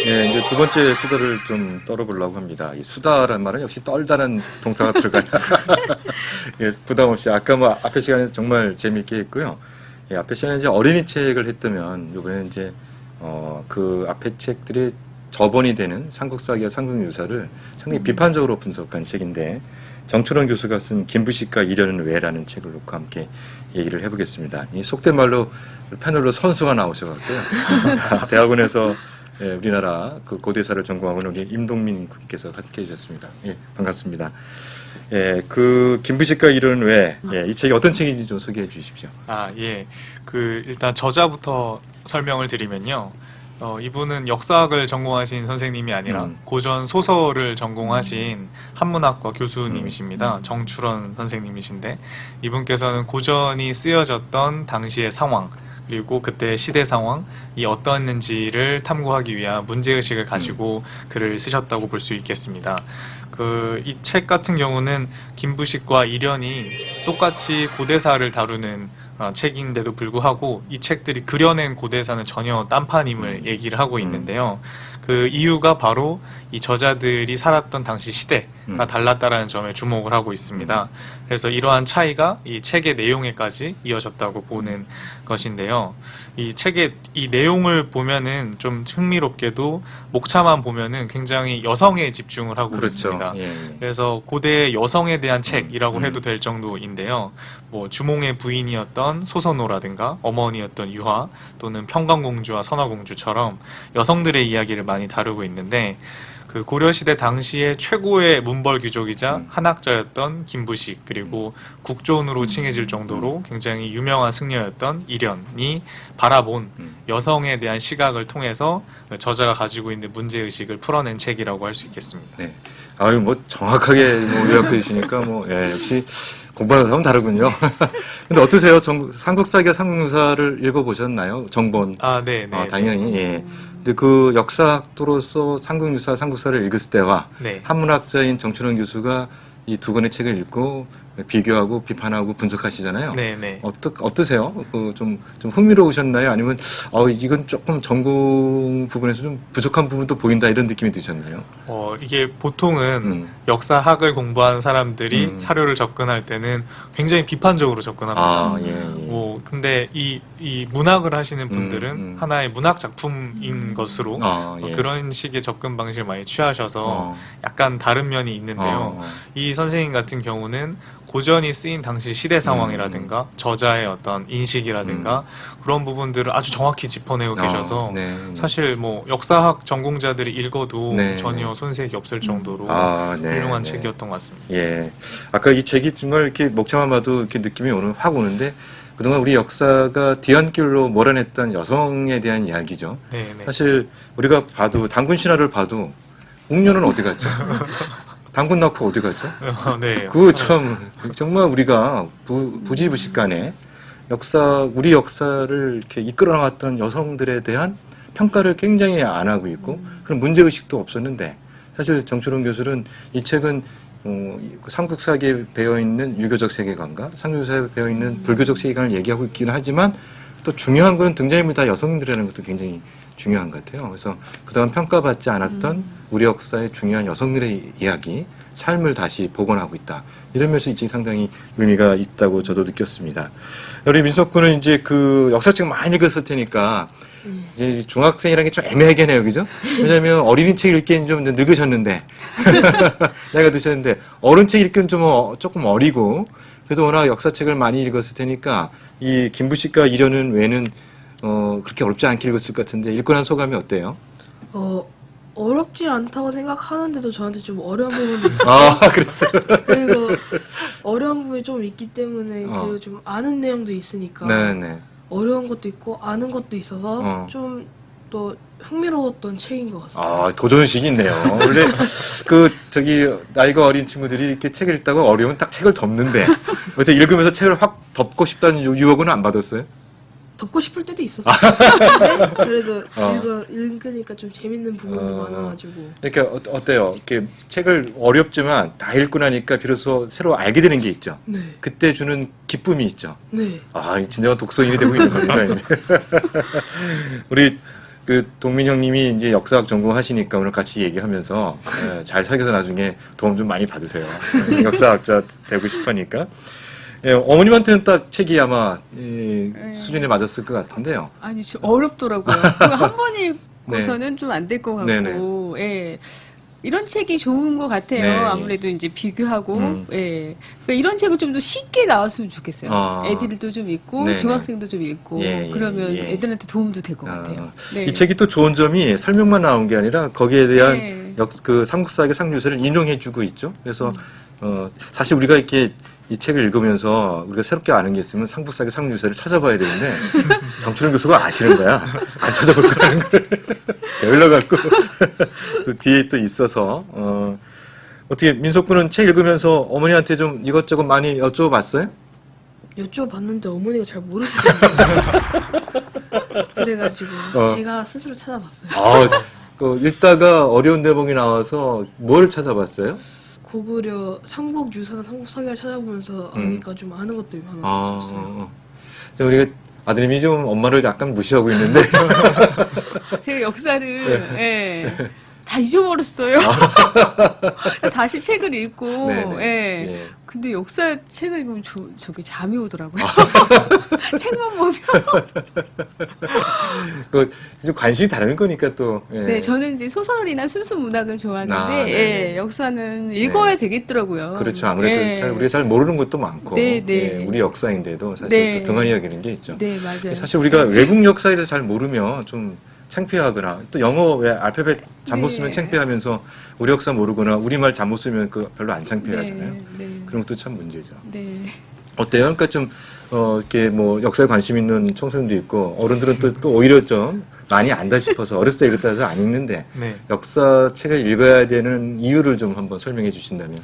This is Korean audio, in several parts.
예, 이제 두 번째 수다를 좀 떨어보려고 합니다. 이 수다란 말은 역시 떨다는 동사가 들어가냐. 예, 부담 없이. 아까 뭐 앞에 시간에 정말 재미있게 했고요. 예, 앞에 시간에 이제 어린이 책을 했다면, 이번에는 이제, 그 앞에 책들이 저번이 되는 삼국사기와 삼국유사를 상당히 비판적으로 분석한 책인데, 정철원 교수가 쓴 김부식과 이련은 왜라는 책을 놓고 함께 얘기를 해보겠습니다. 이 속된 말로 패널로 선수가 나오셔가지고요. 대학원에서 예, 우리나라 그 고대사를 전공하고 있는 우리 임동민 국께서 함께 해주셨습니다. 예, 반갑습니다. 예, 그 김부식과 이련은 왜, 예, 이 책이 어떤 책인지 좀 소개해 주십시오. 아, 예. 일단 저자부터 설명을 드리면요. 이분은 역사학을 전공하신 선생님이 아니라 고전 소설을 전공하신 한문학과 교수님이십니다. 정출원 선생님이신데, 이분께서는 고전이 쓰여졌던 당시의 상황, 그리고 그때 시대 상황이 어떠했는지를 탐구하기 위한 문제의식을 가지고 글을 쓰셨다고 볼 수 있겠습니다. 이 책 같은 경우는 김부식과 이련이 똑같이 고대사를 다루는 책인데도 불구하고 이 책들이 그려낸 고대사는 전혀 딴판임을 얘기를 하고 있는데요. 그 이유가 바로 이 저자들이 살았던 당시 시대가 달랐다라는 점에 주목을 하고 있습니다. 그래서 이러한 차이가 이 책의 내용에까지 이어졌다고 보는 것인데요. 이 책의 이 내용을 보면은 좀 흥미롭게도 목차만 보면은 굉장히 여성에 집중을 하고 그렇죠. 있습니다. 예, 예. 그래서 고대 여성에 대한 책이라고 해도 될 정도인데요. 뭐 주몽의 부인이었던 소선호라든가 어머니였던 유화 또는 평강공주와 선화공주처럼 여성들의 이야기를 많이 다루고 있는데, 그 고려시대 당시의 최고의 문벌 귀족이자 한학자였던 김부식, 그리고 국존으로 칭해질 정도로 굉장히 유명한 승려였던 이련이 바라본 여성에 대한 시각을 통해서 저자가 가지고 있는 문제의식을 풀어낸 책이라고 할 수 있겠습니다. 네. 아유, 뭐 정확하게 뭐 요약해 주시니까 뭐, 예, 역시 공부하는 사람은 다르군요. 근데 어떠세요? 삼국사기와 삼국유사를 읽어보셨나요? 정본. 아, 네, 네. 당연히, 예. 근데 그 역사학도로서 삼국유사, 삼국사를 읽었을 때와 네. 한문학자인 정춘원 교수가 이 두 권의 책을 읽고 비교하고 비판하고 분석하시잖아요. 네, 네. 어떠세요? 좀 흥미로우셨나요? 아니면, 이건 조금 전공 부분에서 좀 부족한 부분도 보인다 이런 느낌이 드셨나요? 이게 보통은 역사학을 공부한 사람들이 사료를 접근할 때는 굉장히 비판적으로 접근합니다. 아, 예, 예. 근데 이 문학을 하시는 분들은 하나의 문학 작품인 것으로 예. 그런 식의 접근 방식을 많이 취하셔서 약간 다른 면이 있는데요. 이 선생님 같은 경우는 고전이 쓰인 당시 시대 상황이라든가 저자의 어떤 인식이라든가 그런 부분들을 아주 정확히 짚어내고 계셔서 네. 사실 뭐 역사학 전공자들이 읽어도 네. 전혀 손색이 없을 정도로 네. 훌륭한 네. 책이었던 것 같습니다. 예. 아까 이 책이 정말 이렇게 목차만 봐도 이렇게 느낌이 확 오는데, 그동안 우리 역사가 뒤안길로 몰아냈던 여성에 대한 이야기죠. 네, 네. 사실 우리가 봐도 단군 신화를 봐도 웅녀는 어디 갔죠? 단군 낳고 어디 갔죠? 네. 그 참 정말 우리가 부지부식간에 우리 역사를 이렇게 이끌어 나갔던 여성들에 대한 평가를 굉장히 안 하고 있고 그런 문제 의식도 없었는데, 사실 정철원 교수는 이 책은 삼국사기에 배어 있는 유교적 세계관과 삼국사에 배어 있는 불교적 세계관을 얘기하고 있기는 하지만, 또 중요한 건 등장인물이 다 여성들이라는 것도 굉장히 중요한 것 같아요. 그래서 그동안 평가받지 않았던 우리 역사의 중요한 여성들의 이야기, 삶을 다시 복원하고 있다. 이런 면에서 이 책이 상당히 의미가 있다고 저도 느꼈습니다. 우리 민석 군은 이제 그 역사책 많이 읽었을 테니까 이제 중학생이라는 게 좀 애매하겠네요, 그죠? 왜냐면 어린이 책 읽기엔 좀 늙으셨는데, 나이가 드셨는데, 어른 책 읽기는 조금 어리고, 그래도 워낙 역사책을 많이 읽었을 테니까, 이 김부식과 이련은 왜는, 그렇게 어렵지 않게 읽었을 것 같은데, 읽고 난 소감이 어때요? 어렵지 않다고 생각하는데도 저한테 좀 어려운 부분도 있어요. 그랬어요? 그리고 어려운 부분이 좀 있기 때문에 그리고 좀 아는 내용도 있으니까 네네. 어려운 것도 있고 아는 것도 있어서 좀 또 흥미로웠던 책인 것 같습니다. 도전식이 있네요. 원래 나이가 어린 친구들이 이렇게 책을 읽다가 어려우면 딱 책을 덮는데, 어떻게 읽으면서 책을 확 덮고 싶다는 유혹은 안 받았어요? 덮고 싶을 때도 있었어요. 근데 그래도 읽으니까 좀 재밌는 부분도 많아가지고. 그러니까 어때요? 이렇게 책을 어렵지만 다 읽고 나니까 비로소 새로 알게 되는 게 있죠. 네. 그때 주는 기쁨이 있죠. 네. 진정한 독서인이 되고 있는 겁니다. 이제. 우리 그 동민 형님이 이제 역사학 전공하시니까 오늘 같이 얘기하면서 잘 사귀어서 나중에 도움 좀 많이 받으세요. 역사학자 되고 싶으니까. 어머님한테는 딱 책이 아마 수준에 맞았을 것 같은데요. 아니, 어렵더라고요. 그거 한 번이고서는 네. 좀 안 될 것 같고, 네네. 예. 이런 책이 좋은 것 같아요. 네. 아무래도 이제 비교하고, 예. 그러니까 이런 책은 좀 더 쉽게 나왔으면 좋겠어요. 아. 애들도 좀 읽고, 네네. 중학생도 좀 읽고, 예, 예, 그러면 예. 애들한테 도움도 될 것 같아요. 네. 이 책이 또 좋은 점이 설명만 나온 게 아니라 거기에 대한 네. 그 삼국사학의 상류세를 인용해주고 있죠. 그래서 사실 우리가 이렇게 이 책을 읽으면서 우리가 새롭게 아는 게 있으면 상부사기 상류세를 찾아봐야 되는데 정춘원 교수가 아시는 거야. 안 찾아볼 거라는 걸 게을러갖고 또 뒤에 또 있어서 어떻게 민석 군은 책 읽으면서 어머니한테 좀 이것저것 많이 여쭤봤어요? 여쭤봤는데 어머니가 잘 모르시더라고요. 그래가지고 제가 스스로 찾아봤어요. 읽다가 어려운 대목이 나와서 뭘 찾아봤어요? 고구려 삼국 유사나 삼국 사기를 찾아보면서 아니까 좀 아는 것들이 많아졌어요. 우리가 아드님이 좀 엄마를 약간 무시하고 있는데 제가 역사를, 예. 다 잊어버렸어요. 다시 책을 읽고, 네네. 예. 예. 근데 역사 책을 읽으면 저기 잠이 오더라고요. 책만 보면. 좀 관심이 다른 거니까 또. 예. 네, 저는 이제 소설이나 순수 문학을 좋아하는데, 네네. 예, 역사는 읽어야 되겠더라고요. 그렇죠. 아무래도 예. 우리가 잘 모르는 것도 많고, 네, 네. 예, 우리 역사인데도 사실 네. 또 등한히 여기는 게 있죠. 네, 맞아요. 사실 우리가 외국 역사에 대해서 잘 모르면 좀 창피하거나 또 영어 왜 알파벳 잘못 쓰면 네. 창피하면서 우리 역사 모르거나 우리말 잘못 쓰면 그 별로 안 창피하잖아요. 네, 네. 그런 것도 참 문제죠. 네. 어때요? 그러니까 좀 이렇게 뭐 역사에 관심 있는 청소년도 있고 어른들은 또 오히려 좀 많이 안다 싶어서 어렸을 때 읽었다 해서 안 읽는데 네. 역사 책을 읽어야 되는 이유를 좀 한번 설명해 주신다면.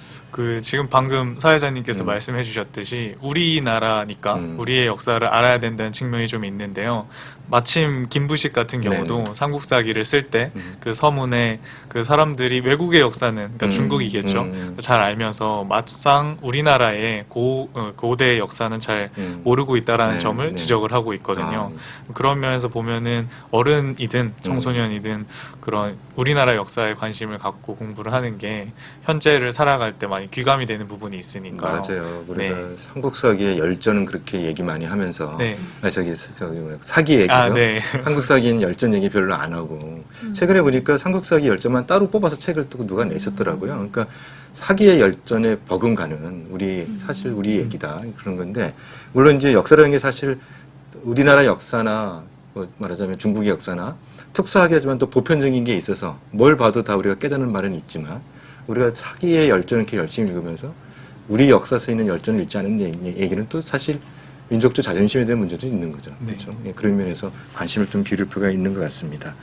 지금 방금 사회자님께서 말씀해 주셨듯이 우리나라니까 우리의 역사를 알아야 된다는 측면이 좀 있는데요. 마침 김부식 같은 경우도 네네. 삼국사기를 쓸 때 그 서문에 그 사람들이 외국의 역사는 그러니까 중국이겠죠. 잘 알면서 막상 우리나라의 고대 역사는 잘 모르고 있다라는 네, 점을 네. 지적을 하고 있거든요. 그런 면에서 보면은 어른이든 청소년이든 그런 우리나라 역사에 관심을 갖고 공부를 하는 게 현재를 살아갈 때 많이 귀감이 되는 부분이 있으니까요. 맞아요. 우리가 네. 삼국사기의 열전은 그렇게 얘기 많이 하면서 네. 저기 뭐야, 사기 얘기죠. 네. 삼국사기는 열전 얘기 별로 안 하고 최근에 보니까 삼국사기 열전만 따로 뽑아서 책을 또 누가 내셨더라고요. 그러니까 사기의 열전에 버금가는 사실 우리 얘기다 그런 건데 물론 이제 역사라는 게 사실 우리나라 역사나 뭐 말하자면 중국의 역사나 특수하게 하지만 또 보편적인 게 있어서 뭘 봐도 다 우리가 깨닫는 말은 있지만 우리가 사기의 열전을 이렇게 열심히 읽으면서 우리 역사에 있는 열전을 읽지 않은 얘기는 또 사실 민족적 자존심에 대한 문제도 있는 거죠. 네. 그렇죠? 예, 그런 면에서 관심을 좀 기울일 필요가 있는 것 같습니다.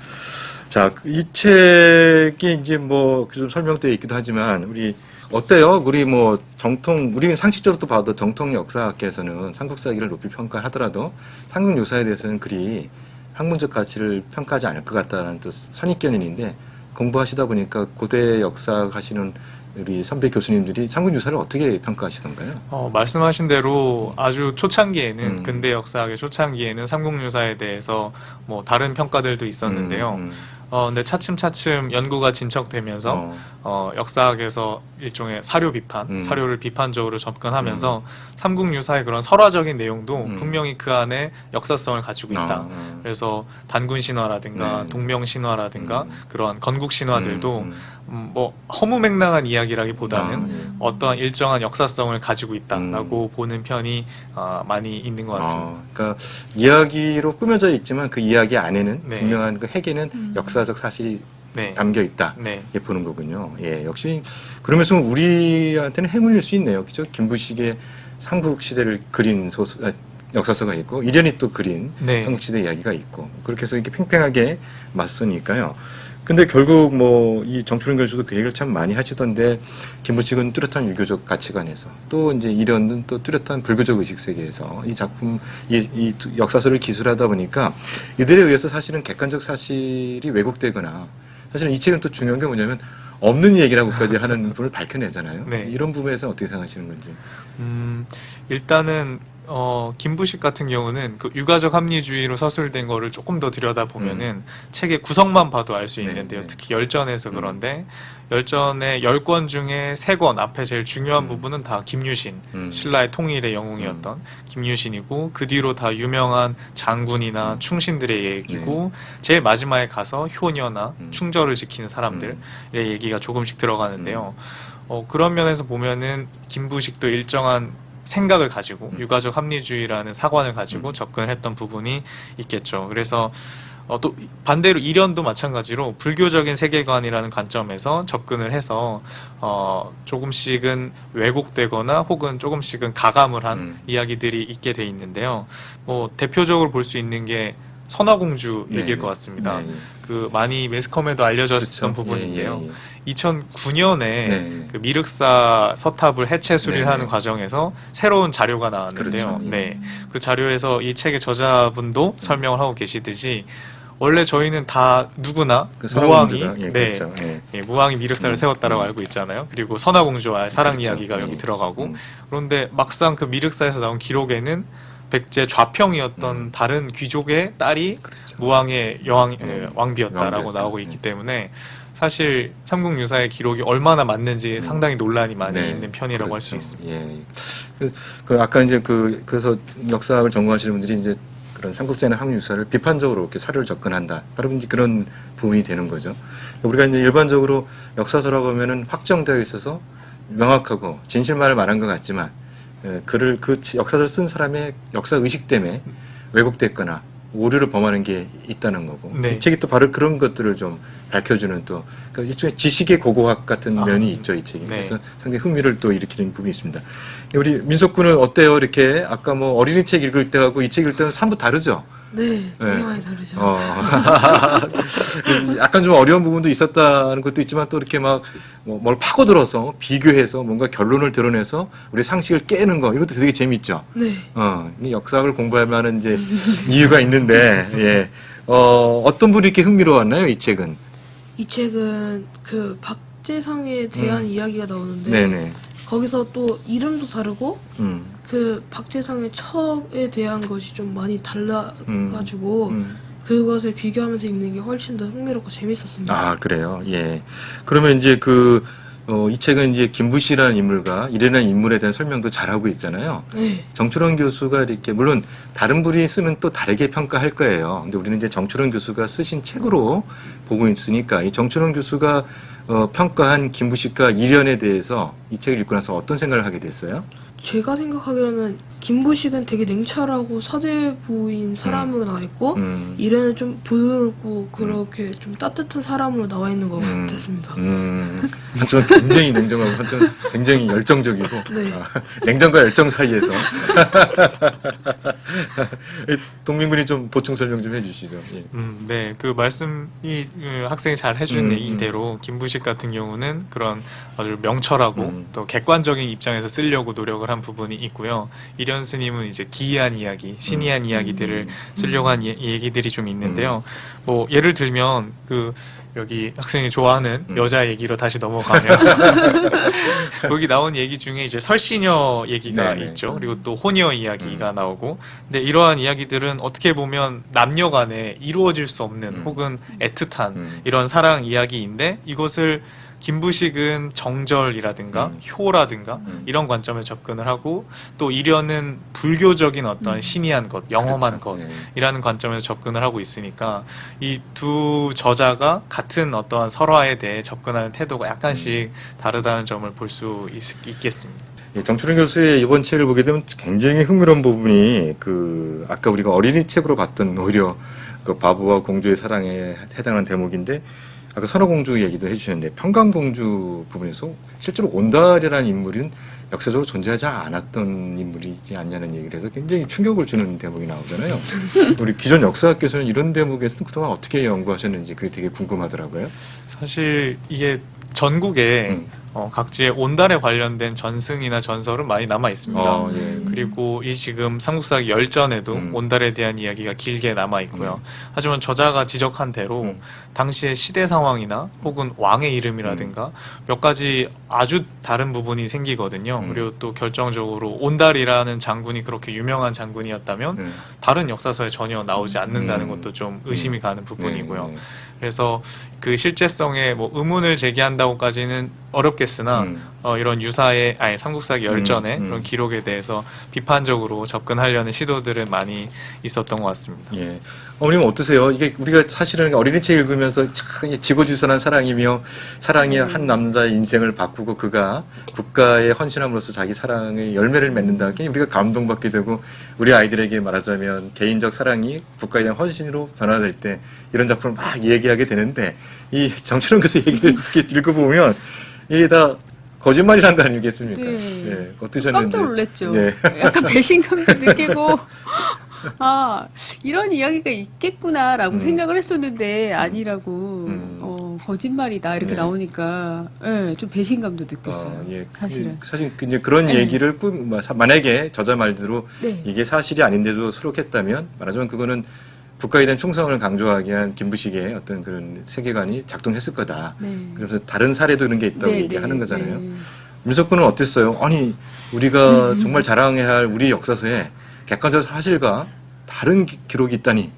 자, 이 책이 이제 뭐 좀 설명되어 있기도 하지만 우리 어때요? 우리는 상식적으로 또 봐도 정통 역사학계에서는 삼국사기를 높이 평가하더라도 삼국유사에 대해서는 그리 학문적 가치를 평가하지 않을 것 같다는 또 선입견인데 공부하시다 보니까 고대 역사 하시는 우리 선배 교수님들이 삼국유사를 어떻게 평가하시던가요? 말씀하신 대로 아주 초창기에는 근대 역사학의 초창기에는 삼국유사에 대해서 뭐 다른 평가들도 있었는데요. 근데 차츰차츰 연구가 진척되면서 역사학에서 일종의 사료 비판, 사료를 비판적으로 접근하면서 삼국유사의 그런 설화적인 내용도 분명히 그 안에 역사성을 가지고 있다. 그래서 단군 신화라든가 네. 동명 신화라든가 그런 건국 신화들도 뭐 허무맹랑한 이야기라기보다는 어떠한 일정한 역사성을 가지고 있다라고 보는 편이 많이 있는 것 같습니다. 그러니까 이야기로 꾸며져 있지만 그 이야기 안에는 네. 분명한 그 핵에는 역사적 사실이 네. 담겨 있다. 네. 이렇게 보는 거군요. 예, 역시 그러면서 우리한테는 행운일 수 있네요. 그죠? 김부식의 삼국시대를 그린 역사서가 있고 이련이 또 그린 네. 삼국시대 이야기가 있고 그렇게 해서 이렇게 팽팽하게 맞서니까요. 근데 결국 뭐 이 정춘원 교수도 그 얘기를 참 많이 하시던데 김부식은 뚜렷한 유교적 가치관에서 또 이제 이련은 또 뚜렷한 불교적 의식 세계에서 이 작품 이 역사서를 기술하다 보니까 이들에 의해서 사실은 객관적 사실이 왜곡되거나 사실은 이 책은 또 중요한 게 뭐냐면 없는 얘기라고까지 하는 부분을 밝혀내잖아요. 네. 이런 부분에서 어떻게 생각하시는 건지. 일단은 김부식 같은 경우는 그 유가적 합리주의로 서술된 거를 조금 더 들여다보면은 책의 구성만 봐도 알 수 네, 있는데요. 네. 특히 열전에서 그런데 열전의 10권 중에 3권 앞에 제일 중요한 음. 부분은 다 김유신, 음. 신라의 통일의 영웅이었던 김유신이고 그 뒤로 다 유명한 장군이나 충신들의 얘기고 제일 마지막에 가서 효녀나 충절을 지키는 사람들의 얘기가 조금씩 들어가는데요. 그런 면에서 보면은 김부식도 일정한 생각을 가지고 유가적 합리주의라는 사관을 가지고 접근을 했던 부분이 있겠죠. 그래서 또 반대로 이련도 마찬가지로 불교적인 세계관이라는 관점에서 접근을 해서 조금씩은 왜곡되거나 혹은 조금씩은 가감을 한 이야기들이 있게 돼 있는데요. 뭐 대표적으로 볼 수 있는 게 선화공주 네, 얘기일 네. 것 같습니다. 네, 네. 그 많이 매스컴에도 알려졌던 그렇죠. 부분인데요. 예, 예, 예. 2009년에 네. 그 미륵사 서탑을 해체 수리하는 네, 네. 과정에서 새로운 자료가 나왔는데요. 그렇죠. 예. 네, 그 자료에서 이 책의 저자분도 설명을 하고 계시듯이 원래 저희는 다 누구나 그 무왕이 선화공주가, 예, 네, 그렇죠. 예. 예, 무왕이 미륵사를 세웠다라고 알고 있잖아요. 그리고 선화공주와의 사랑 그렇죠. 이야기가 예. 여기 들어가고 음. 그런데 막상 그 미륵사에서 나온 기록에는 백제 좌평이었던 다른 귀족의 딸이 그렇죠. 무왕의 왕비였다라고 왕비였다. 나오고 있기 때문에 사실 삼국유사의 기록이 얼마나 맞는지 상당히 논란이 많이 네, 있는 편이라고 할 수 그렇죠. 있습니다. 예. 그 아까 이제 그래서 역사학을 전공하시는 분들이 이제 그런 삼국사나 한국유사를 비판적으로 이렇게 사료를 접근한다. 바로 이제 그런 부분이 되는 거죠. 우리가 이제 일반적으로 역사서라고 하면은 확정되어 있어서 명확하고 진실만을 말한 것 같지만 그 역사를 쓴 사람의 역사 의식 때문에 왜곡됐거나 오류를 범하는 게 있다는 거고 네. 이 책이 또 바로 그런 것들을 좀 밝혀주는 또 그러니까 일종의 지식의 고고학 같은 면이 있죠 이 책이. 네. 그래서 상당히 흥미를 또 일으키는 부분이 있습니다. 우리 민석 군은 어때요? 이렇게 아까 뭐 어린이 책 읽을 때하고 이 책 읽을 때는 사뭇 다르죠? 네, 되게 네. 많이 다르죠. 약간 좀 어려운 부분도 있었다는 것도 있지만 또 이렇게 막 뭘 파고들어서 비교해서 뭔가 결론을 드러내서 우리 상식을 깨는 거 이것도 되게 재밌죠. 네. 이 역사학을 공부할 만한 이제 이유가 있는데 예. 어떤 분이 이렇게 흥미로웠나요 이 책은? 이 책은 그 박재상에 대한 이야기가 나오는데 네네. 거기서 또 이름도 다르고 음. 그 박재상의 척에 대한 것이 좀 많이 달라가지고 그것을 비교하면서 읽는 게 훨씬 더 흥미롭고 재밌었습니다. 아 그래요. 예. 그러면 이제 이 책은 이제 김부시라는 인물과 이래라는 인물에 대한 설명도 잘하고 있잖아요. 네. 정철원 교수가 이렇게 물론 다른 분이 쓰면 또 다르게 평가할 거예요. 근데 우리는 이제 정철원 교수가 쓰신 책으로 보고 있으니까 이 정철원 교수가 평가한 김부식과 이련에 대해서 이 책을 읽고 나서 어떤 생각을 하게 됐어요? 제가 생각하기로는 김부식은 되게 냉철하고 서대부인 사람으로 나와 있고 이래는 좀 부드럽고 그렇게 좀 따뜻한 사람으로 나와 있는 것 같았습니다. 한쪽은 굉장히 냉정하고 한쪽은 굉장히 열정적이고 네. 냉정과 열정 사이에서 동민군이 좀 보충 설명 좀 해주시죠. 예. 네, 그 말씀이 학생이 잘 해준 얘기대로 김부식 같은 경우는 그런 아주 명철하고 또 객관적인 입장에서 쓰려고 노력을 한 부분이 있고요. 이련 스님은 이제 기이한 이야기, 신이한 이야기들을 쓰려고 한 얘기들이 좀 있는데요. 뭐 예를 들면 여기 학생이 좋아하는 여자 얘기로 다시 넘어가면 거기 나온 얘기 중에 이제 설시녀 얘기가 네네. 있죠. 그리고 또 호녀 이야기가 나오고 근데 이러한 이야기들은 어떻게 보면 남녀 간에 이루어질 수 없는 혹은 애틋한 이런 사랑 이야기인데 이것을 김부식은 정절이라든가 효라든가 이런 관점에 접근을 하고 또 이련은 불교적인 어떤 신이한 것, 영험한 그렇죠. 것이라는 관점에서 접근을 하고 있으니까 이 두 저자가 같은 어떠한 설화에 대해 접근하는 태도가 약간씩 다르다는 점을 볼 수 있겠습니다. 예, 정철원 교수의 이번 책을 보게 되면 굉장히 흥미로운 부분이 아까 우리가 어린이 책으로 봤던 오히려 그 바보와 공주의 사랑에 해당하는 대목인데 아까 선화공주 얘기도 해주셨는데 평강공주 부분에서 실제로 온달이라는 인물은 역사적으로 존재하지 않았던 인물이지 않냐는 얘기를 해서 굉장히 충격을 주는 대목이 나오잖아요. 우리 기존 역사학께서는 이런 대목에서는 그동안 어떻게 연구하셨는지 그게 되게 궁금하더라고요. 사실 이게 전국에 각지의 온달에 관련된 전승이나 전설은 많이 남아 있습니다. 예. 그리고 이 지금 삼국사기 열전에도 온달에 대한 이야기가 길게 남아 있고요. 하지만 저자가 지적한 대로 당시의 시대 상황이나 혹은 왕의 이름이라든가 몇 가지 아주 다른 부분이 생기거든요. 그리고 또 결정적으로 온달이라는 장군이 그렇게 유명한 장군이었다면 다른 역사서에 전혀 나오지 않는다는 것도 좀 의심이 가는 부분이고요. 그래서 그 실제성에 뭐 의문을 제기한다고까지는 어렵겠으나 이런 유사의 삼국사기 열전의 그런 기록에 대해서 비판적으로 접근하려는 시도들은 많이 있었던 것 같습니다. 예. 어머님 어떠세요? 이게 우리가 사실은 어린이 책 읽으면서 참 지고지순한 사랑이며 사랑이 한 남자의 인생을 바꾸고 그가 국가에 헌신함으로써 자기 사랑의 열매를 맺는다. 굉장히 우리가 감동받게 되고 우리 아이들에게 말하자면 개인적 사랑이 국가에 대한 헌신으로 변화될 때 이런 작품을 막 얘기하게 되는데 이 정철원 교수 얘기를 이렇게 읽어보면 이게 다 거짓말이란 거 아니겠습니까? 네. 예. 어떠셨는지. 깜짝 놀랐죠. 예. 약간 배신감도 느끼고 아 이런 이야기가 있겠구나라고 생각을 했었는데 아니라고 거짓말이다 이렇게 네. 나오니까 예, 좀 배신감도 느꼈어요. 예. 사실은. 사실 이제 그런 네. 얘기를 만약에 저자 말대로 네. 이게 사실이 아닌데도 수록했다면 말하자면 그거는 국가에 대한 충성을 강조하기 위한 김부식의 어떤 그런 세계관이 작동했을 거다. 네. 그래서 다른 사례도 이런 게 있다고 네, 얘기하는 네, 거잖아요. 네. 민석군은 어땠어요? 아니 우리가 정말 자랑해야 할 우리 역사서에 객관적 사실과 다른 기록이 있다니.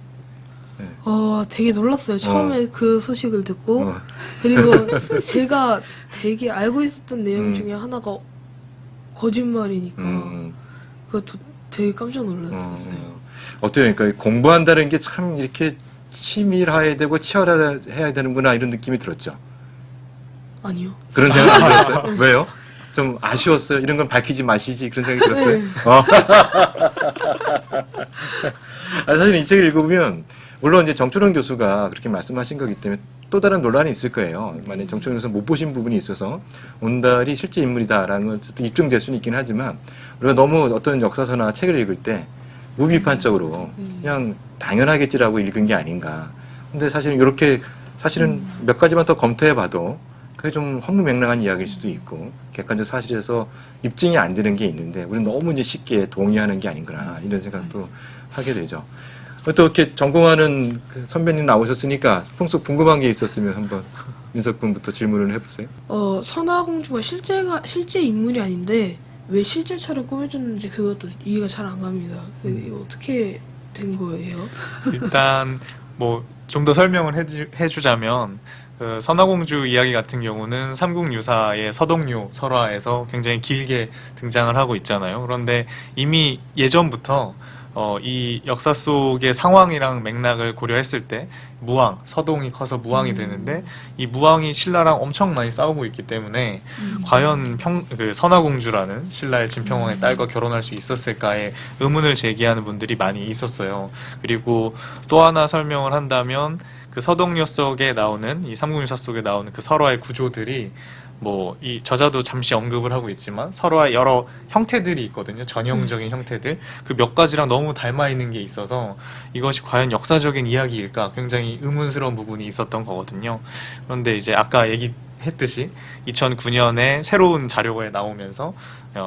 되게 놀랐어요. 처음에 그 소식을 듣고. 어. 그리고 제가 되게 알고 있었던 내용 음. 중에 하나가 거짓말이니까 그것도 되게 깜짝 놀랐었어요. 어때요? 그러니까 공부한다는 게 참 이렇게 치밀해야 되고 치열해야 되는구나 이런 느낌이 들었죠. 아니요. 그런 생각 안 들었어요? 왜요? 좀 아쉬웠어요. 이런 건 밝히지 마시지 그런 생각이 들었어요. 네. 사실 이 책을 읽어보면 물론 이제 정철원 교수가 그렇게 말씀하신 거기 때문에 또 다른 논란이 있을 거예요. 만약 정철원 교수가 못 보신 부분이 있어서 온달이 실제 인물이다라는 것도 입증될 수는 있긴 하지만 우리가 너무 어떤 역사서나 책을 읽을 때 무비판적으로 그냥 당연하겠지라고 읽은 게 아닌가. 근데 사실은 이렇게 사실은 몇 가지만 더 검토해봐도 그게 좀 허무맹랑한 이야기일 수도 있고 객관적 사실에서 입증이 안 되는 게 있는데 우리는 너무 이제 쉽게 동의하는 게 아닌가 이런 생각도 하게 되죠. 또 이렇게 전공하는 그 선배님 나오셨으니까 평소 궁금한 게 있었으면 한번 민석 군부터 질문을 해보세요. 선화공주가 실제 인물이 아닌데 왜 실제처럼 꾸며졌는지 그것도 이해가 잘 안 갑니다. 이거 어떻게 된 거예요? 일단 뭐 좀 더 설명을 해주자면 그 선화공주 이야기 같은 경우는 삼국유사의 서동요 설화에서 굉장히 길게 등장을 하고 있잖아요. 그런데 이미 예전부터 이 역사 속의 상황이랑 맥락을 고려했을 때 무왕, 서동이 커서 무왕이 되는데 이 무왕이 신라랑 엄청 많이 싸우고 있기 때문에 과연 그 선화공주라는 신라의 진평왕의 딸과 결혼할 수 있었을까에 의문을 제기하는 분들이 많이 있었어요. 그리고 또 하나 설명을 한다면 그 서동요 속에 나오는 이 삼국유사 속에 나오는 그 설화의 구조들이 뭐 이 저자도 잠시 언급을 하고 있지만 서로의 여러 형태들이 있거든요. 전형적인 형태들 그 몇 가지랑 너무 닮아 있는 게 있어서 이것이 과연 역사적인 이야기일까 굉장히 의문스러운 부분이 있었던 거거든요. 그런데 이제 아까 얘기했듯이 2009년에 새로운 자료가 나오면서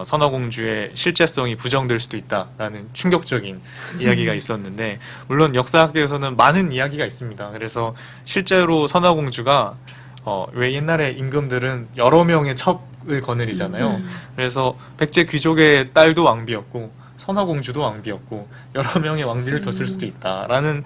선화공주의 실제성이 부정될 수도 있다라는 충격적인 이야기가 있었는데 물론 역사학계에서는 많은 이야기가 있습니다. 그래서 실제로 선화공주가 왜 옛날에 임금들은 여러 명의 첩을 거느리잖아요. 그래서 백제 귀족의 딸도 왕비였고 선화공주도 왕비였고 여러 명의 왕비를 뒀을 수도 있다라는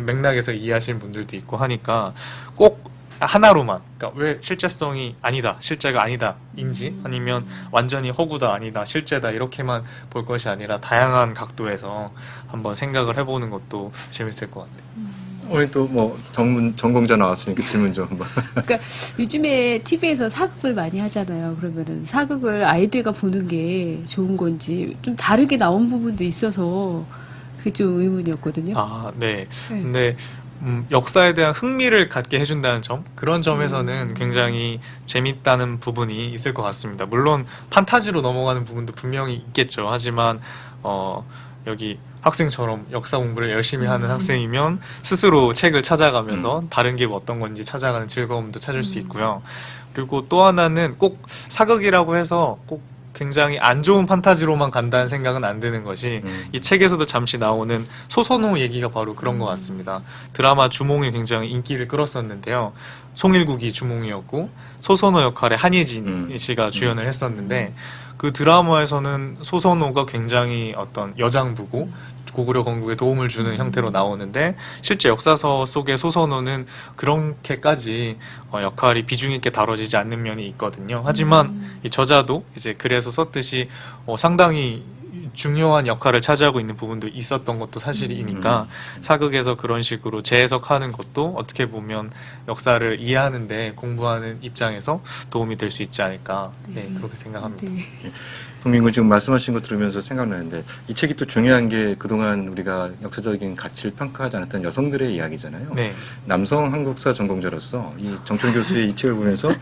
맥락에서 이해하시는 분들도 있고 하니까 꼭 하나로만 그러니까 왜 실제성이 아니다, 실제가 아니다인지 아니면 완전히 허구다, 아니다, 실제다 이렇게만 볼 것이 아니라 다양한 각도에서 한번 생각을 해보는 것도 재밌을 것 같아요. 오늘 또 뭐 전공자 나왔으니까 질문 좀 한번. 그러니까 요즘에 TV에서 사극을 많이 하잖아요. 그러면은 사극을 아이들과 보는 게 좋은 건지 좀 다르게 나온 부분도 있어서 그게 좀 의문이었거든요. 아, 네. 네. 근데 역사에 대한 흥미를 갖게 해준다는 점, 그런 점에서는 굉장히 재밌다는 부분이 있을 것 같습니다. 물론 판타지로 넘어가는 부분도 분명히 있겠죠. 하지만 여기 학생처럼 역사 공부를 열심히 하는 학생이면 스스로 책을 찾아가면서 다른 게 어떤 건지 찾아가는 즐거움도 찾을 수 있고요. 그리고 또 하나는 꼭 사극이라고 해서 꼭 굉장히 안 좋은 판타지로만 간다는 생각은 안 드는 것이 이 책에서도 잠시 나오는 소선호 얘기가 바로 그런 것 같습니다. 드라마 주몽이 굉장히 인기를 끌었었는데요. 송일국이 주몽이었고 소선호 역할에 한예진 씨가 주연을 했었는데 그 드라마에서는 소선호가 굉장히 어떤 여장부고 고구려 건국에 도움을 주는 형태로 나오는데 실제 역사서 속의 소선호는 그렇게까지 역할이 비중 있게 다뤄지지 않는 면이 있거든요. 하지만 이 저자도 이제 글에서 썼듯이 상당히 중요한 역할을 차지하고 있는 부분도 있었던 것도 사실이니까 사극에서 그런 식으로 재해석하는 것도 어떻게 보면 역사를 이해하는데 공부하는 입장에서 도움이 될 수 있지 않을까 네, 그렇게 생각합니다. 네. 동민군 지금 말씀하신 거 들으면서 생각나는데 이 책이 또 중요한 게 그동안 우리가 역사적인 가치를 평가하지 않았던 여성들의 이야기잖아요. 네. 남성 한국사 전공자로서 이 정춘 교수의 이 책을 보면서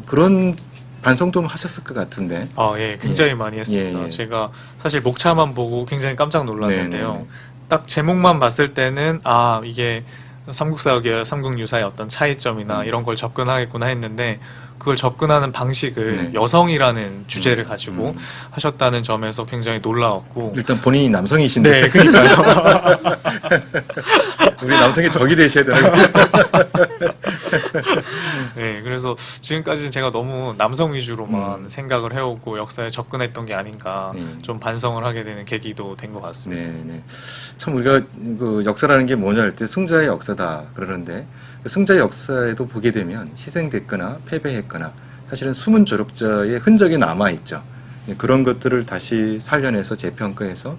그런 반성도 하셨을 것 같은데. 예, 굉장히 많이 했습니다. 예, 예. 제가 사실 목차만 보고 굉장히 깜짝 놀랐는데요. 네, 네, 네. 딱 제목만 봤을 때는 이게 삼국사학의 삼국유사의 어떤 차이점이나 이런 걸 접근하겠구나 했는데 그걸 접근하는 방식을 네. 여성이라는 주제를 가지고 하셨다는 점에서 굉장히 놀라웠고 일단 본인이 남성이신데. 네, 그러니까요. 우리 남성의 적이 되셔야 되는. 네, 그래서 지금까지는 제가 너무 남성 위주로만 생각을 해오고 역사에 접근했던 게 아닌가 좀 반성을 하게 되는 계기도 된 것 같습니다. 네, 네. 참 우리가 그 역사라는 게 뭐냐 할 때 승자의 역사다 그러는데 그 승자의 역사에도 보게 되면 희생됐거나 패배했거나 사실은 숨은 조력자의 흔적이 남아있죠. 그런 것들을 다시 살려내서 재평가해서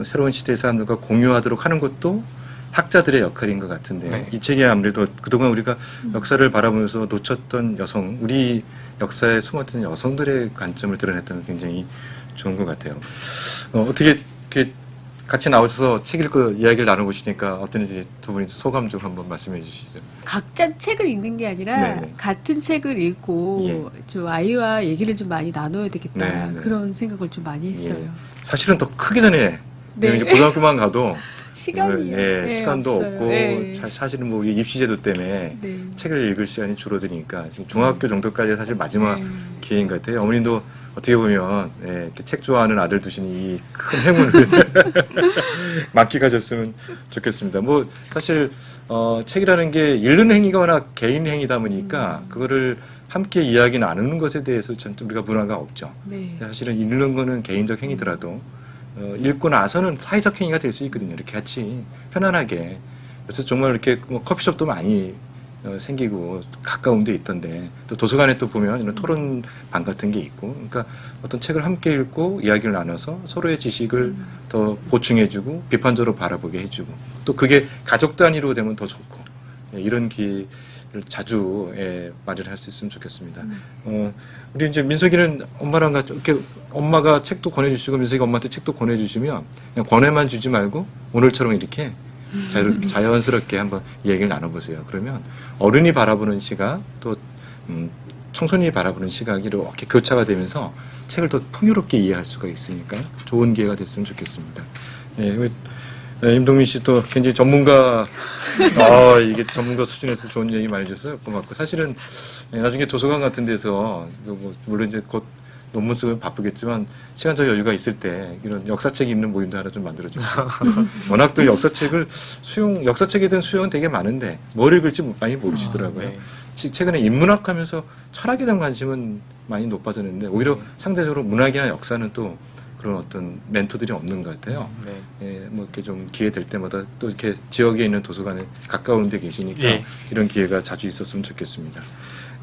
새로운 시대의 사람들과 공유하도록 하는 것도 학자들의 역할인 것 같은데 네. 이 책이 아무래도 그동안 우리가 역사를 바라보면서 놓쳤던 여성, 우리 역사에 숨었던 여성들의 관점을 드러냈다는 게 굉장히 좋은 것 같아요. 어떻게 이렇게 같이 나오셔서 책 읽고 이야기를 나눠보시니까 어떤지 두 분이 소감 좀 한번 말씀해 주시죠. 각자 책을 읽는 게 아니라 네네. 같은 책을 읽고 좀 아이와 얘기를 좀 많이 나눠야 되겠다 네네. 그런 생각을 좀 많이 했어요. 예. 사실은 더 크기 전에 네. 이제 고등학교만 가도 시간이 시간도 없어요. 없고 네. 사실은 뭐 입시제도 때문에 네. 책을 읽을 시간이 줄어드니까 지금 중학교 정도까지 사실 마지막 네. 기회인 것 같아요. 어머님도 어떻게 보면 이렇게 책 좋아하는 아들 두시니 이 큰 행운을 만끽하셨으면 좋겠습니다. 뭐 사실 책이라는 게 읽는 행위가 워낙 개인 행위다 보니까 그거를 함께 이야기 나누는 것에 대해서 전 우리가 문화가 없죠. 네. 사실은 읽는 거는 개인적 행위더라도 읽고 나서는 사회적 행위가 될 수 있거든요. 이렇게 같이 편안하게. 그래서 정말 이렇게 뭐 커피숍도 많이 생기고 가까운 데 있던데 또 도서관에 또 보면 이런 토론방 같은 게 있고 그러니까 어떤 책을 함께 읽고 이야기를 나눠서 서로의 지식을 더 보충해주고 비판적으로 바라보게 해주고 또 그게 가족 단위로 되면 더 좋고 이런 기회를 자주 마련할 수 있으면 좋겠습니다. 우리 이제 민석이는 엄마랑 같이 이렇게 엄마가 책도 권해주시고 민석이가 엄마한테 책도 권해주시면 그냥 권해만 주지 말고 오늘처럼 이렇게 자연스럽게 한번 얘기를 나눠보세요. 그러면 어른이 바라보는 시각 또 청소년이 바라보는 시각이 이렇게 교차가 되면서 책을 더 풍요롭게 이해할 수가 있으니까 좋은 기회가 됐으면 좋겠습니다. 임동민 씨 또 굉장히 전문가, 이게 전문가 수준에서 좋은 얘기 많이 해주셔서 고맙고 사실은 나중에 도서관 같은 데서 물론 이제 곧 논문 쓰면 바쁘겠지만 시간적 여유가 있을 때 이런 역사책 읽는 모임도 하나 좀 만들어주고 워낙 또 역사책을 역사책에 대한 수요는 되게 많은데 뭘 읽을지 많이 모르시더라고요. 네. 최근에 인문학 하면서 철학에 대한 관심은 많이 높아졌는데 오히려 상대적으로 문학이나 역사는 또 그런 어떤 멘토들이 없는 것 같아요. 뭐 이렇게 좀 기회 될 때마다 또 이렇게 지역에 있는 도서관에 가까운 데 계시니까 이런 기회가 자주 있었으면 좋겠습니다.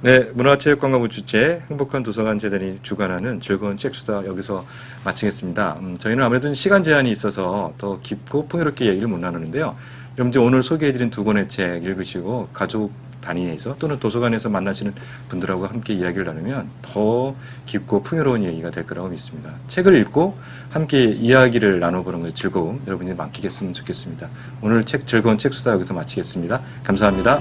네, 문화체육관광부 주최 행복한 도서관 재단이 주관하는 즐거운 책수다 여기서 마치겠습니다. 저희는 아무래도 시간 제한이 있어서 더 깊고 풍요롭게 얘기를 못 나누는데요. 여러분들 오늘 소개해드린 두 권의 책 읽으시고 가족 단위에서 또는 도서관에서 만나시는 분들하고 함께 이야기를 나누면 더 깊고 풍요로운 얘기가 될 거라고 믿습니다. 책을 읽고 함께 이야기를 나눠보는 것의 즐거움 여러분이 만끽했으면 좋겠습니다. 오늘 즐거운 책수다 여기서 마치겠습니다. 감사합니다.